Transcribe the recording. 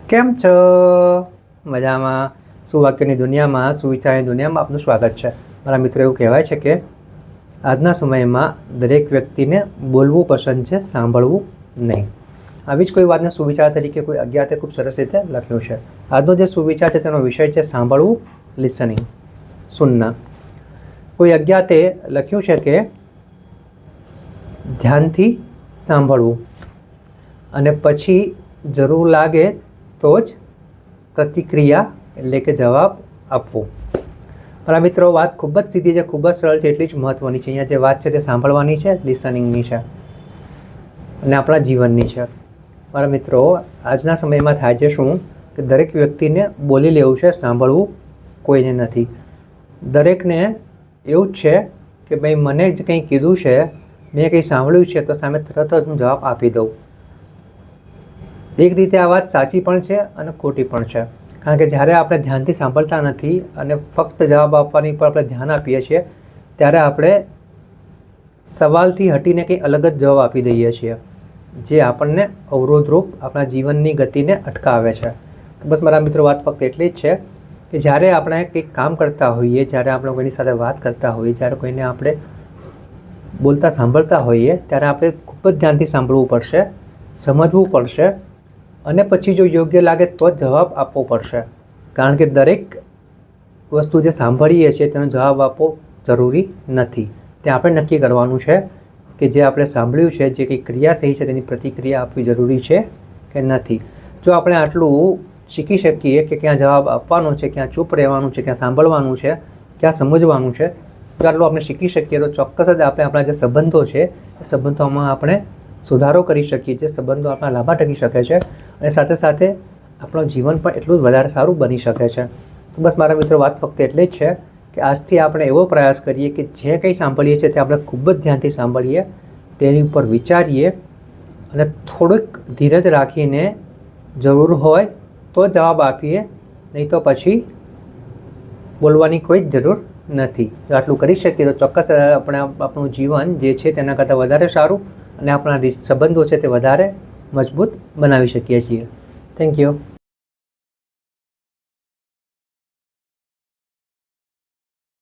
કેમ છો? મજામાં? સુવાક્યની દુનિયામાં, સુવિચારની દુનિયામાં આપનું સ્વાગત છે. મારા મિત્રો, એવું કહેવાય છે કે આજના સમયમાં દરેક વ્યક્તિને બોલવું પસંદ છે, સાંભળવું નહીં. આવી જ કોઈ વાતને સુવિચાર તરીકે કોઈ અજ્ઞાતે ખૂબ સરસ રીતે લખ્યું છે. આજનો જે સુવિચાર છે તેનો વિષય છે સાંભળવું, લિસનિંગ, સુનના. કોઈ અજ્ઞાતે લખ્યું છે કે ધ્યાનથી સાંભળવું અને પછી જરૂર લાગે તો જ પ્રતિક્રિયા એટલે કે જવાબ આપવો. મારા મિત્રો, વાત ખૂબ જ સીધી છે, ખૂબ જ સરળ છે, એટલી જ મહત્ત્વની છે. અહીંયા જે વાત છે તે સાંભળવાની છે, લિસનિંગની છે અને આપણા જીવનની છે. મારા મિત્રો, આજના સમયમાં થાય છે શું કે દરેક વ્યક્તિને બોલી લેવું છે, સાંભળવું કોઈને નથી. દરેકને એવું જ છે કે ભાઈ મને જ કંઈ કીધું છે, મેં કંઈ સાંભળ્યું છે તો સામે તરત જ હું જવાબ આપી દઉં. એક રીતે આ વાત સાચી પણ છે અને ખોટી પણ છે, કારણ કે જ્યારે આપણે ધ્યાનથી સાંભળતા નથી અને ફક્ત જવાબ આપવાની પર આપણે ધ્યાન આપીએ છીએ ત્યારે આપણે સવાલથી હટીને કંઈ અલગ જ જવાબ આપી દઈએ છીએ, જે આપણને અવરોધરૂપ આપણા જીવનની ગતિને અટકાવે છે. તો બસ મારા મિત્રો, વાત ફક્ત એટલી જ છે કે જ્યારે આપણે કંઈક કામ કરતા હોઈએ, જ્યારે આપણે કોઈની સાથે વાત કરતા હોઈએ, જ્યારે કોઈને આપણે બોલતા સાંભળતા હોઈએ ત્યારે આપણે ખૂબ જ ધ્યાનથી સાંભળવું પડશે, સમજવું પડશે અને પછી જો યોગ્ય લાગે તો જ જવાબ આપવો પડશે. કારણ કે દરેક વસ્તુ જે સાંભળીએ છીએ તેનો જવાબ આપવો જરૂરી નથી. તે આપણે નક્કી કરવાનું છે કે જે આપણે સાંભળ્યું છે, જે કંઈ ક્રિયા થઈ છે તેની પ્રતિક્રિયા આપવી જરૂરી છે કે નથી. જો આપણે આટલું શીખી શકીએ કે ક્યાં જવાબ આપવાનો છે, ક્યાં ચૂપ રહેવાનું છે, ક્યાં સાંભળવાનું છે, ક્યાં સમજવાનું છે, જો આટલું આપણે શીખી શકીએ તો ચોક્કસ જ આપણે આપણા જે સંબંધો છે એ સંબંધોમાં આપણે સુધારો કરી શકીએ છીએ, સંબંધો આપણા લાંબા ટકી શકે છે અને સાથે સાથે આપણું જીવન પણ એટલું જ વધારે સારું બની શકે છે. તો બસ મારા મિત્રો, વાત ફક્ત એટલી જ છે કે આજથી આપણે એવો પ્રયાસ કરીએ કે જે કંઈ સાંભળીએ છીએ તે આપણે ખૂબ જ ધ્યાનથી સાંભળીએ, તેની ઉપર વિચારીએ અને થોડુંક ધીરજ રાખીને જરૂર હોય તો જવાબ આપીએ, નહીં તો પછી બોલવાની કોઈ જ જરૂર નથી. જો આટલું કરી શકીએ તો ચોક્કસ આપણે આપણું જીવન જે છે તેના કરતાં વધારે સારું અને આપણા સંબંધો છે તે વધારે મજબૂત બનાવી શકીએ છીએ. Thank you.